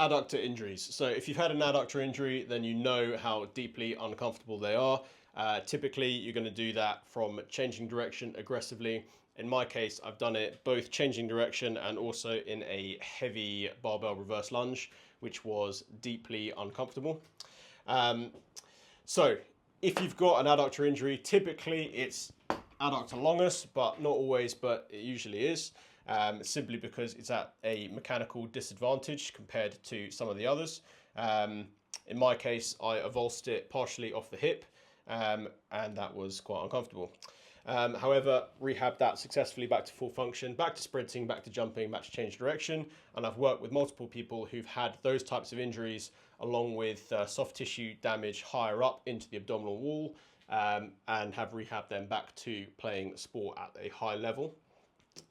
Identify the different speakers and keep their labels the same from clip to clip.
Speaker 1: adductor injuries. So if you've had an adductor injury, then you know how deeply uncomfortable they are. Typically, you're going to do that from changing direction aggressively. In my case, I've done it both changing direction and also in a heavy barbell reverse lunge, which was deeply uncomfortable. So if you've got an adductor injury, typically it's adductor longus, but not always, but it usually is. Simply because it's at a mechanical disadvantage compared to some of the others. In my case, I avulsed it partially off the hip, and that was quite uncomfortable. However, rehabbed that successfully back to full function, back to sprinting, back to jumping, back to change direction. And I've worked with multiple people who've had those types of injuries along with soft tissue damage higher up into the abdominal wall, and have rehabbed them back to playing sport at a high level.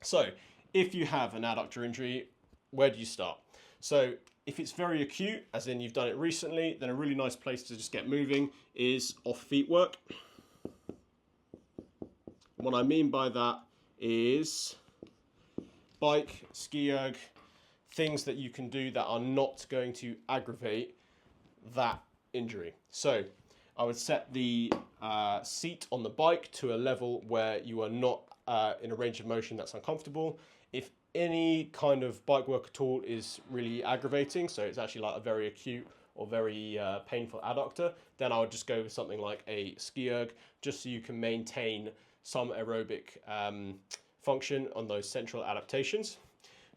Speaker 1: So if you have an adductor injury, where do you start? So if it's very acute, as in you've done it recently, then a really nice place to just get moving is off feet work. What I mean by that is bike, ski erg, things that you can do that are not going to aggravate that injury. So I would set the seat on the bike to a level where you are not in a range of motion that's uncomfortable. If any kind of bike work at all is really aggravating, so it's actually like a very acute or very painful adductor, then I would just go with something like a ski erg, just so you can maintain some aerobic function on those central adaptations.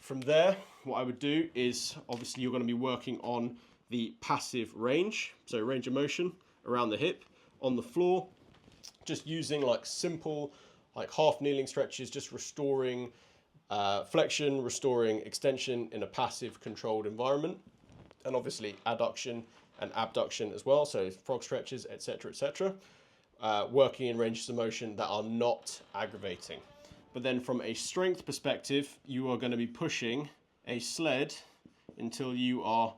Speaker 1: From there, what I would do is, obviously you're going to be working on the passive range, so range of motion around the hip, on the floor, just using like simple, like half kneeling stretches, just restoring flexion, restoring extension in a passive controlled environment, and obviously adduction and abduction as well, so frog stretches, etc., etc. Working in ranges of motion that are not aggravating. But then from a strength perspective, you are going to be pushing a sled until you are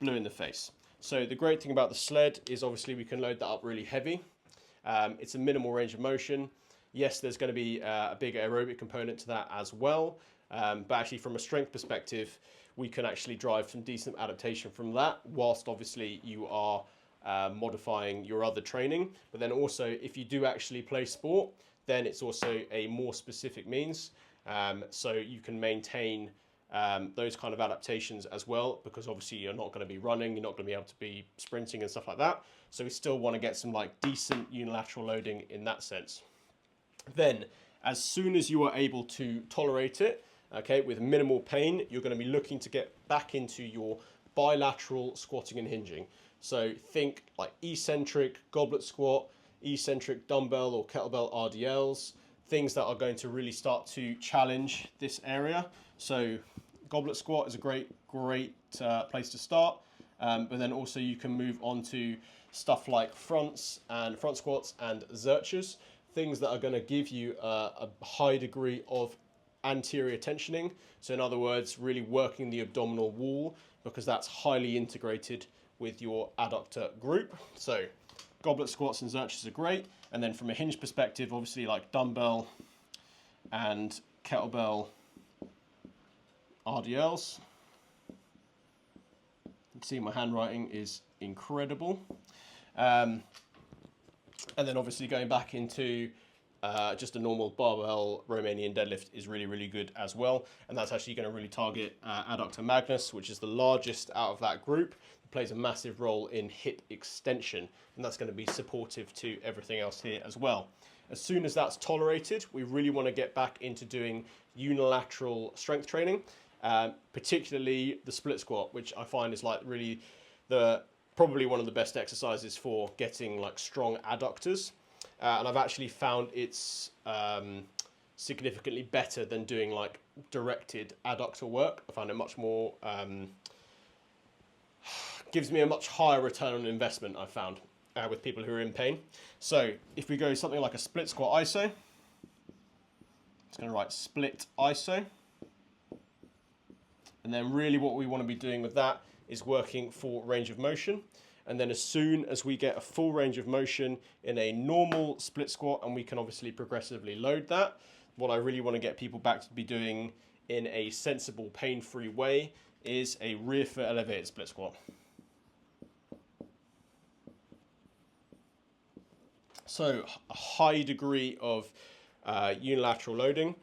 Speaker 1: blue in the face. So the great thing about the sled is obviously we can load that up really heavy. It's a minimal range of motion. Yes, there's going to be a big aerobic component to that as well. But actually from a strength perspective, we can actually drive some decent adaptation from that, whilst obviously you are modifying your other training. But then also, if you do actually play sport, then it's also a more specific means. So you can maintain those kind of adaptations as well, because obviously you're not going to be running, you're not going to be able to be sprinting and stuff like that. So we still want to get some like decent unilateral loading in that sense. Then, as soon as you are able to tolerate it, okay, with minimal pain, you're going to be looking to get back into your bilateral squatting and hinging. So think like eccentric goblet squat, eccentric dumbbell or kettlebell RDLs, things that are going to really start to challenge this area. So goblet squat is a great place to start. But then also you can move on to stuff like front squats and zerches, things that are going to give you a high degree of anterior tensioning. So in other words, really working the abdominal wall, because that's highly integrated with your adductor group. So goblet squats and zerches are great. And then from a hinge perspective, obviously like dumbbell and kettlebell RDLs. You can see my handwriting is incredible. And then obviously going back into just a normal barbell Romanian deadlift is really, really good as well. And that's actually going to really target adductor magnus, which is the largest out of that group. It plays a massive role in hip extension, and that's going to be supportive to everything else here as well. As soon as that's tolerated, we really want to get back into doing unilateral strength training, particularly the split squat, which I find is like really probably one of the best exercises for getting like strong adductors. And I've actually found it's significantly better than doing like directed adductor work. I find it much more, gives me a much higher return on investment, I found, with people who are in pain. So if we go something like a split squat iso, it's going to write split iso. And then really what we want to be doing with that is working for range of motion. And then as soon as we get a full range of motion in a normal split squat, and we can obviously progressively load that, what I really want to get people back to be doing in a sensible, pain-free way is a rear foot elevated split squat. So a high degree of unilateral loading,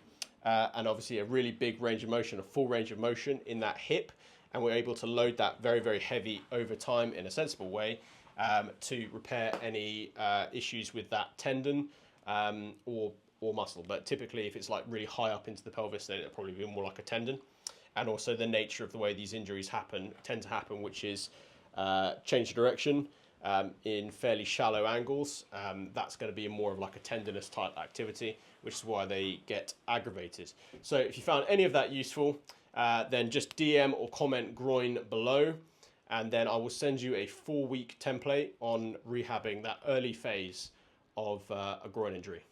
Speaker 1: and obviously a really big range of motion, a full range of motion in that hip, and we're able to load that very, very heavy over time in a sensible way to repair any issues with that tendon or muscle. But typically, if it's like really high up into the pelvis, then it'll probably be more like a tendon. And also the nature of the way these injuries tend to happen, which is change of direction in fairly shallow angles. That's going to be more of like a tendinous type activity, which is why they get aggravated. So if you found any of that useful, then just DM or comment groin below, and then I will send you a 4-week template on rehabbing that early phase of a groin injury.